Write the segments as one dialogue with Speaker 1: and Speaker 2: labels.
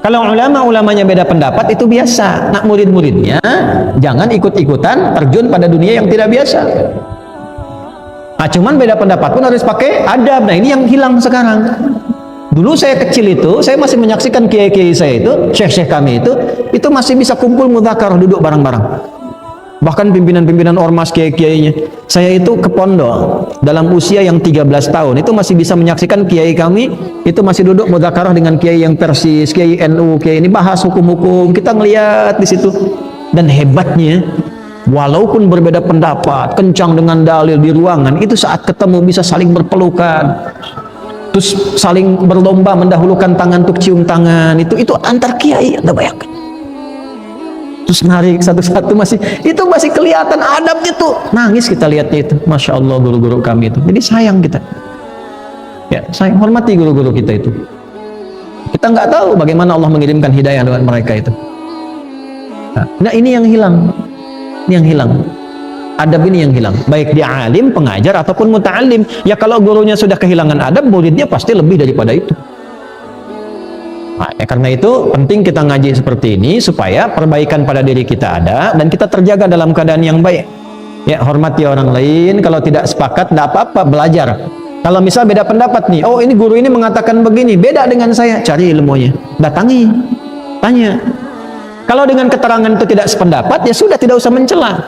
Speaker 1: Kalau ulama-ulamanya beda pendapat itu biasa. Nak murid-muridnya jangan ikut-ikutan terjun pada dunia yang tidak biasa. Nah, cuman beda pendapat pun harus pakai adab. Nah, ini yang hilang sekarang. Dulu saya kecil itu, saya masih menyaksikan kiai-kiai saya itu, syekh-syekh kami itu masih bisa kumpul mudzakarah, duduk bareng-bareng. Bahkan pimpinan-pimpinan ormas kiai-kiainya. Saya itu ke pondok dalam usia yang 13 tahun itu masih bisa menyaksikan kiai kami itu masih duduk mudzakarah dengan kiai yang Persis, kiai NU, kiai ini bahas hukum-hukum. Kita ngelihat di situ. Dan hebatnya, walaupun berbeda pendapat, kencang dengan dalil di ruangan, itu saat ketemu bisa saling berpelukan. Terus saling berlomba mendahulukan tangan untuk cium tangan. Itu antar kiai, Anda bayangkan. Terus narik satu-satu itu masih kelihatan adabnya tuh. Nangis kita lihatnya itu. Masya Allah guru-guru kami itu. Jadi sayang kita. Ya, sayang, hormati guru-guru kita itu. Kita nggak tahu bagaimana Allah mengirimkan hidayah lewat mereka itu. Nah, ini yang hilang. Ini yang hilang. Adab ini yang hilang. Baik dia alim, pengajar ataupun muta'alim. Ya kalau gurunya sudah kehilangan adab, muridnya pasti lebih daripada itu. Nah, karena itu penting kita ngaji seperti ini supaya perbaikan pada diri kita ada dan kita terjaga dalam keadaan yang baik. Ya, hormati orang lain. Kalau tidak sepakat, tidak apa-apa, belajar. Kalau misal beda pendapat nih, oh ini guru ini mengatakan begini, beda dengan saya, cari ilmunya, datangi, tanya. Kalau dengan keterangan itu tidak sependapat, ya sudah, tidak usah mencela.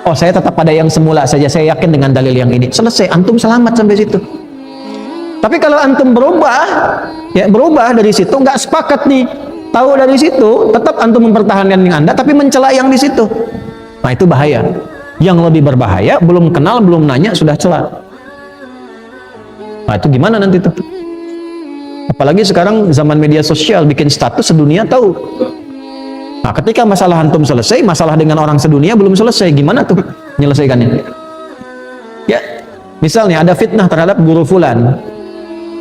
Speaker 1: Oh, saya tetap pada yang semula saja, saya yakin dengan dalil yang ini. Selesai, antum selamat sampai situ. Tapi kalau antum berubah dari situ, nggak sepakat nih, tahu dari situ, tetap antum mempertahankan yang Anda, tapi mencela yang di situ. Nah, itu bahaya. Yang lebih berbahaya, belum kenal, belum nanya, sudah cela. Nah, itu gimana nanti tuh? Apalagi sekarang zaman media sosial, bikin status sedunia tahu. Nah, ketika masalah antum selesai, masalah dengan orang sedunia belum selesai, gimana tuh menyelesaikannya? Ya, misalnya ada fitnah terhadap guru fulan.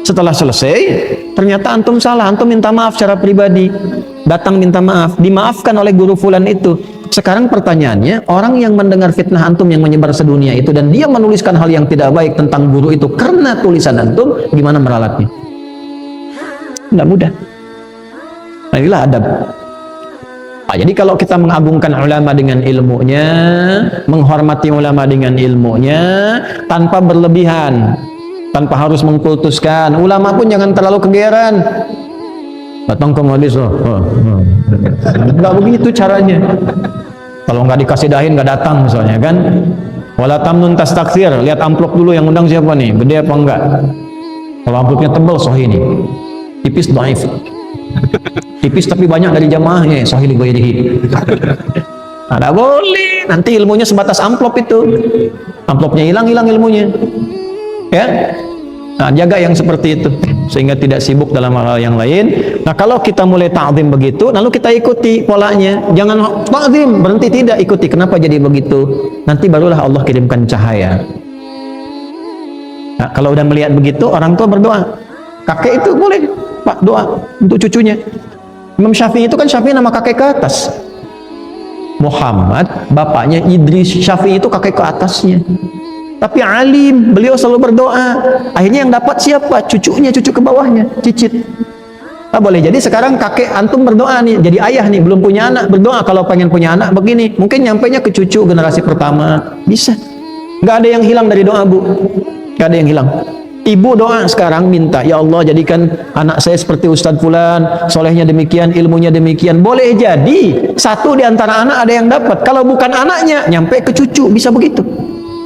Speaker 1: Setelah selesai, ternyata antum salah, antum minta maaf secara pribadi, datang minta maaf, dimaafkan oleh guru fulan itu. Sekarang pertanyaannya, orang yang mendengar fitnah antum yang menyebar sedunia itu dan dia menuliskan hal yang tidak baik tentang guru itu karena tulisan antum, gimana meralatnya? Tidak mudah. Nah, inilah adab. Nah, jadi kalau kita mengagungkan ulama dengan ilmunya, menghormati ulama dengan ilmunya, tanpa berlebihan, tanpa harus mengkultuskan. Ulama pun jangan terlalu kegeeran. Datang ke majelis, nggak begitu caranya. Kalau nggak dikasih dahin nggak datang misalnya kan. Wala tamnun tastakthir, lihat amplop dulu yang undang siapa nih, gede apa enggak. Kalau amplopnya tebal, sahih nih. Tipis, dhaif. Tipis tapi banyak dari jamaahnya, sahih li ghairihi. Nggak boleh, nanti ilmunya sebatas amplop itu. Amplopnya hilang ilmunya. Ya, nah, jaga yang seperti itu sehingga tidak sibuk dalam hal yang lain. Nah, kalau kita mulai ta'zim begitu, lalu kita ikuti polanya. Jangan ta'zim berhenti, tidak ikuti. Kenapa jadi begitu? Nanti barulah Allah kirimkan cahaya. Nah, kalau udah melihat begitu, orang tua berdoa. Kakek itu boleh, Pak, doa untuk cucunya. Imam Syafi'i itu kan, Syafi'i nama kakek ke atas. Muhammad, bapaknya Idris, Syafi'i itu kakek ke atasnya. Tapi alim, beliau selalu berdoa. Akhirnya yang dapat siapa? Cucunya, cucu ke bawahnya, cicit. Nah, boleh jadi sekarang kakek antum berdoa nih, jadi ayah nih, belum punya anak, berdoa kalau pengen punya anak begini. Mungkin nyampainya ke cucu generasi pertama, bisa. Nggak ada yang hilang dari doa, Bu. Nggak ada yang hilang. Ibu doa sekarang minta, ya Allah jadikan anak saya seperti Ustadz Fulan, solehnya demikian, ilmunya demikian. Boleh jadi satu di antara anak ada yang dapat. Kalau bukan anaknya, nyampe ke cucu, bisa begitu.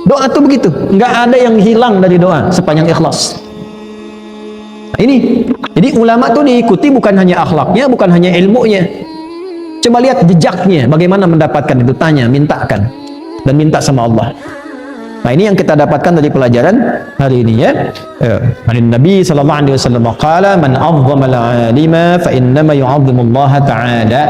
Speaker 1: Doa tuh begitu, nggak ada yang hilang dari doa sepanjang ikhlas. Nah, ini, jadi ulama tuh diikuti bukan hanya akhlaknya, bukan hanya ilmunya. Coba lihat jejaknya, bagaimana mendapatkan itu, tanya, mintakan, dan minta sama Allah. Nah, ini yang kita dapatkan dari pelajaran hari ini ya. Nabi sallallahu alaihi wasallam qala man 'azzama al-'alima fa innama yu'azzimu Allah ta'ala.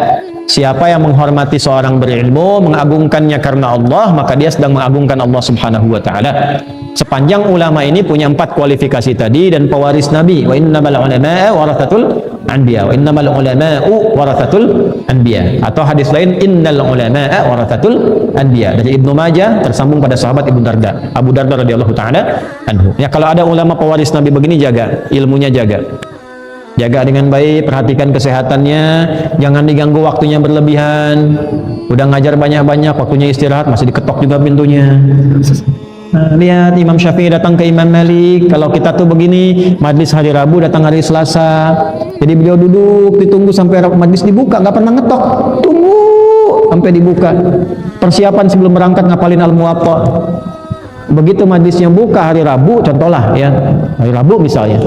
Speaker 1: Siapa yang menghormati seorang berilmu, mengagungkannya karena Allah, maka dia sedang mengagungkan Allah Subhanahu wa taala. Sepanjang ulama ini punya 4 kualifikasi tadi dan pewaris Nabi. Wa innamal ulama'u warathatul anbiya. Wa innamal ulama'u warathatul anbiya. Atau hadis lain innal ulama'a warathatul anbiya. Dari Ibnu Majah tersambung pada sahabat Ibnu Darda, Abu Darda radhiyallahu taala anhu. Ya, kalau ada ulama pewaris Nabi begini, jaga ilmunya, jaga. Jaga dengan baik, perhatikan kesehatannya, jangan diganggu waktunya berlebihan. Udah ngajar banyak-banyak, waktunya istirahat masih diketok juga pintunya. Nah, lihat Imam Syafi'i datang ke Imam Malik. Kalau kita tuh begini, majlis hari Rabu datang hari Selasa. Jadi beliau duduk, ditunggu sampai majlis dibuka, nggak pernah ngetok. Tunggu sampai dibuka. Persiapan sebelum berangkat ngapalin Al-Muwatta. Begitu majlisnya buka hari Rabu, contohlah ya, hari Rabu misalnya.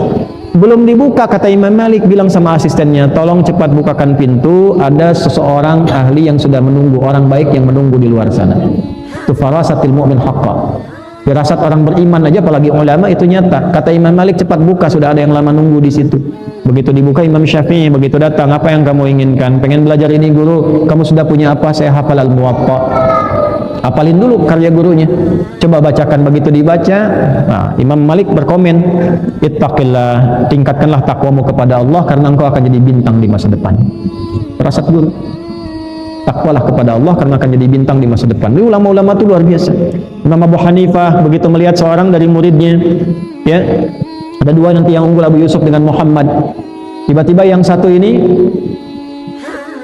Speaker 1: Belum dibuka, kata Imam Malik bilang sama asistennya, tolong cepat bukakan pintu, ada seseorang ahli yang sudah menunggu, orang baik yang menunggu di luar sana. Itu farasatil mu'min haqqa. Firasat orang beriman aja, apalagi ulama, itu nyata. Kata Imam Malik, cepat buka, sudah ada yang lama nunggu di situ. Begitu dibuka, Imam Syafi'i begitu datang, apa yang kamu inginkan? Pengen belajar ini guru? Kamu sudah punya apa? Saya hafal Al-Muwatta. Apalin dulu karya gurunya, coba bacakan. Begitu dibaca, nah, Imam Malik berkomen, ittaqillah, tingkatkanlah takwamu kepada Allah karena engkau akan jadi bintang di masa depan. Firasat guru, takwalah kepada Allah karena akan jadi bintang di masa depan. Ini ulama-ulama itu luar biasa. Imam Abu Hanifah begitu melihat seorang dari muridnya, ya, ada dua nanti yang unggul, Abu Yusuf dengan Muhammad. Tiba-tiba yang satu ini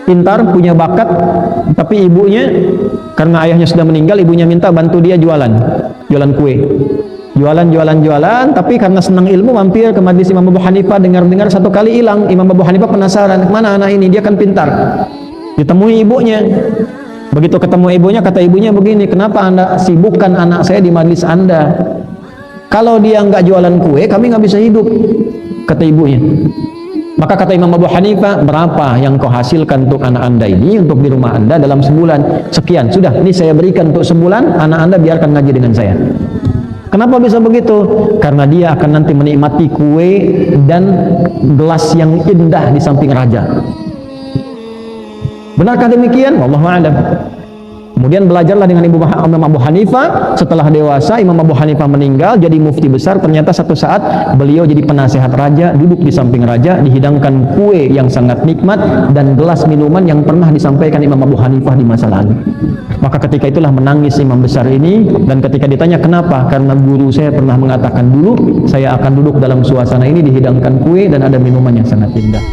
Speaker 1: pintar, punya bakat, tapi ibunya, karena ayahnya sudah meninggal, ibunya minta bantu dia jualan kue, jualan, tapi karena senang ilmu mampir ke majlis Imam Abu Hanifah, dengar satu kali hilang. Imam Abu Hanifah penasaran, mana anak ini, dia kan pintar. Ditemui ibunya, begitu ketemu ibunya, kata ibunya begini, kenapa anda sibukkan anak saya di majlis anda? Kalau dia nggak jualan kue, kami nggak bisa hidup, kata ibunya. Maka kata Imam Abu Hanifah, berapa yang kau hasilkan untuk anak anda ini, untuk di rumah anda dalam sebulan? Sekian, sudah, ini saya berikan untuk sebulan, anak anda biarkan ngaji dengan saya. Kenapa bisa begitu? Karena dia akan nanti menikmati kue dan gelas yang indah di samping raja. Benarkah demikian? Wallahu a'lam. Kemudian belajarlah dengan Imam Abu Hanifah. Setelah dewasa, Imam Abu Hanifah meninggal, jadi mufti besar. Ternyata satu saat beliau jadi penasehat raja, duduk di samping raja, dihidangkan kue yang sangat nikmat dan gelas minuman yang pernah disampaikan Imam Abu Hanifah di masa lalu. Maka ketika itulah menangis imam besar ini, dan ketika ditanya kenapa, karena guru saya pernah mengatakan dulu saya akan duduk dalam suasana ini, dihidangkan kue dan ada minuman yang sangat indah.